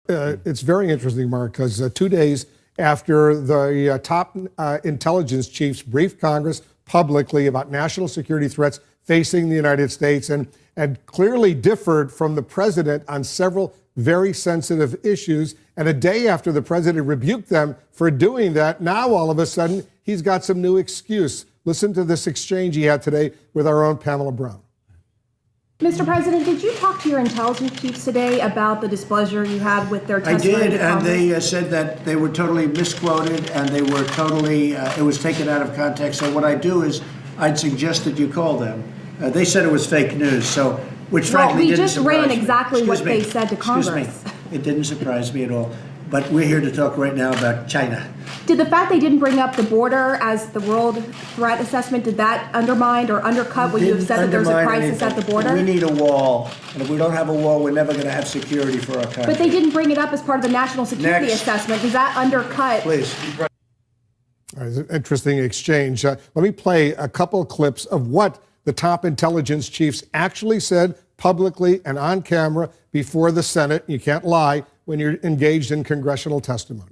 It's very interesting, Mark, because 2 days after the top intelligence chiefs briefed Congress publicly about national security threats facing the United States and clearly differed from the president on several very sensitive issues, and a day after the president rebuked them for doing that, now all of a sudden he's got some new excuse. Listen to this exchange he had today with our own Pamela Brown. Mr. President, did you talk to your intelligence chiefs today about the displeasure you had with their testimony? I did, and they said that they were totally misquoted and they were totally, it was taken out of context. So what I do is I'd suggest that you call them. They said it was fake news, so which frankly didn't surprise me. We just ran exactly what they said to Congress. Excuse me. It didn't surprise me at all. But we're here to talk right now about China. Did the fact they didn't bring up the border as the world threat assessment, did that undermine or undercut what you have said that there's a crisis at the border? We need a wall. And if we don't have a wall, we're never going to have security for our country. But they didn't bring it up as part of the national security assessment. Does that undercut? Please. All right, it's an interesting exchange. Let me play a couple of clips of what the top intelligence chiefs actually said publicly and on camera before the Senate. You can't lie when you're engaged in congressional testimony.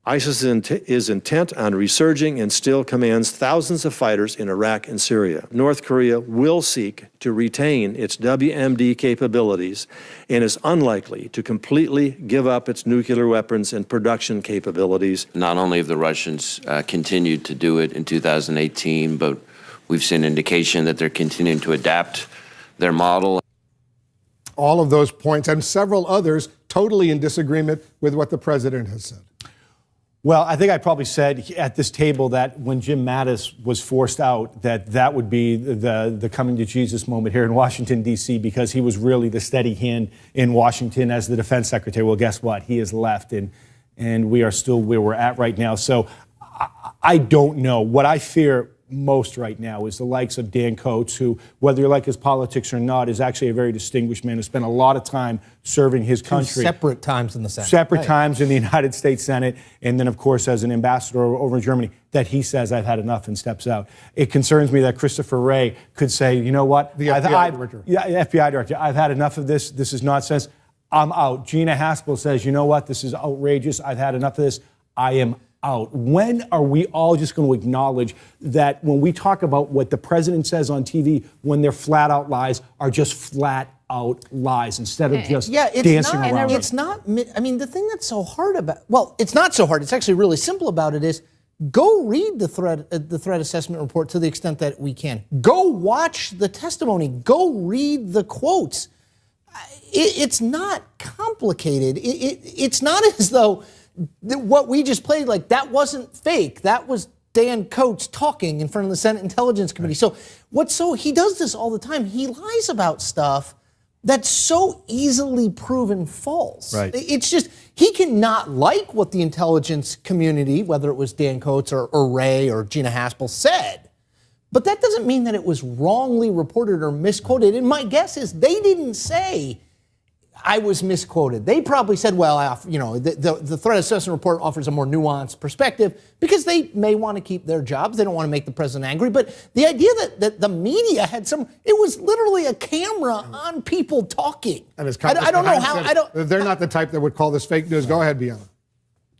ISIS is intent on resurging and still commands thousands of fighters in Iraq and Syria. North Korea will seek to retain its WMD capabilities and is unlikely to completely give up its nuclear weapons and production capabilities. Not only have the Russians continued to do it in 2018, but we've seen indication that they're continuing to adapt their model. All of those points and several others totally in disagreement with what the president has said. Well, I think I probably said at this table that when Jim Mattis was forced out, that would be the coming to Jesus moment here in Washington, D.C., because he was really the steady hand in Washington as the defense secretary. Well, guess what? He has left, and we are still where we're at right now. So I don't know. What I fear most right now is the likes of Dan Coates, who, whether you like his politics or not, is actually a very distinguished man who spent a lot of time serving his country. Separate times in the Senate. Separate times in the United States Senate, and then, of course, as an ambassador over in Germany, that he says, I've had enough and steps out. It concerns me that Christopher Wray could say, you know what? The FBI director. Yeah, FBI director. I've had enough of this. This is nonsense. I'm out. Gina Haspel says, you know what? This is outrageous. I've had enough of this. I am out. When are we all just going to acknowledge that when we talk about what the president says on TV, when they're flat out lies, are just flat out lies instead of just dancing around? It's not, I mean, the thing that's so hard about, well, it's not so hard. It's actually really simple about it is go read the threat assessment report to the extent that we can. Go watch the testimony. Go read the quotes. It's not complicated. It's not as though what we just played, like, that wasn't fake. That was Dan Coates talking in front of the Senate Intelligence Committee. So he does this all the time. He lies about stuff that's so easily proven false. Right. It's just, he cannot like what the intelligence community, whether it was Dan Coates or Ray or Gina Haspel, said. But that doesn't mean that it was wrongly reported or misquoted. And my guess is they didn't say, I was misquoted. They probably said, well, you know, the threat assessment report offers a more nuanced perspective because they may want to keep their jobs. They don't want to make the president angry. But the idea that the media had it was literally a camera on people talking. And I don't know how. They're not the type that would call this fake news. Go ahead, Bianca.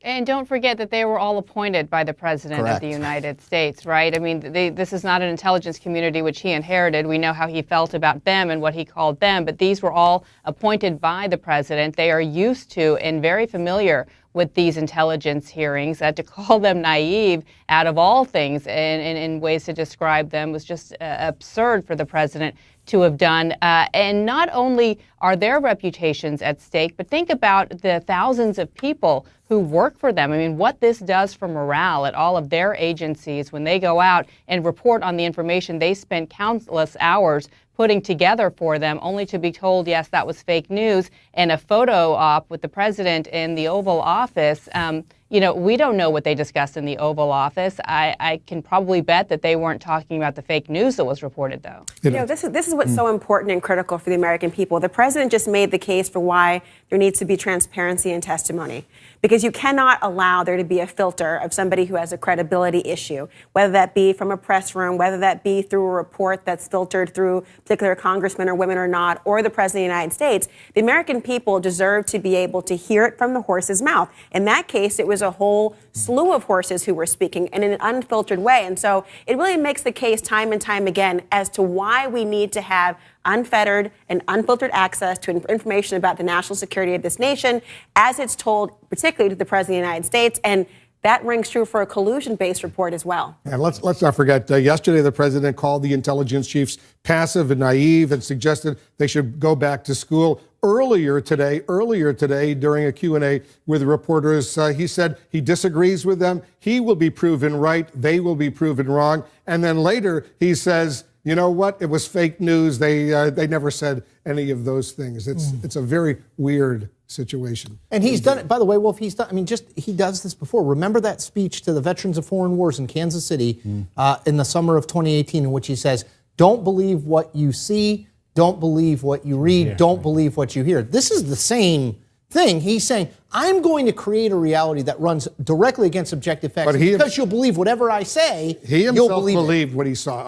And don't forget that they were all appointed by the President of the United States, right? I mean, this is not an intelligence community which he inherited. We know how he felt about them and what he called them, but these were all appointed by the President. They are used to and very familiar with these intelligence hearings. To call them naive out of all things in ways to describe them was just absurd for the President to have done. And not only are their reputations at stake, but think about the thousands of people who work for them. I mean, what this does for morale at all of their agencies when they go out and report on the information they spent countless hours putting together for them, only to be told, yes, that was fake news, and a photo op with the president in the Oval Office. we don't know what they discussed in the Oval Office. I can probably bet that they weren't talking about the fake news that was reported, though. This is what's so important and critical for the American people. The president just made the case for why there needs to be transparency in testimony, because you cannot allow there to be a filter of somebody who has a credibility issue, whether that be from a press room, whether that be through a report that's filtered through particular congressmen or women or not, or the president of the United States. The American people deserve to be able to hear it from the horse's mouth. In that case, it was a whole slew of horses who were speaking in an unfiltered way. And so it really makes the case time and time again as to why we need to have unfettered and unfiltered access to information about the national security of this nation, as it's told particularly to the President of the United States. And that rings true for a collusion-based report as well. And let's not forget, yesterday the president called the intelligence chiefs passive and naive and suggested they should go back to school. Earlier today, during a Q&A with reporters, he said he disagrees with them. He will be proven right. They will be proven wrong. And then later he says, you know what? It was fake news. They never said any of those things. It's a very weird situation. And he's done it, by the way, Wolf, he does this before. Remember that speech to the veterans of foreign wars in Kansas City in the summer of 2018, in which he says, don't believe what you see, don't believe what you read, don't believe what you hear. This is the same thing. He's saying, I'm going to create a reality that runs directly against objective facts. Because you'll believe whatever I say, he himself believed what he saw.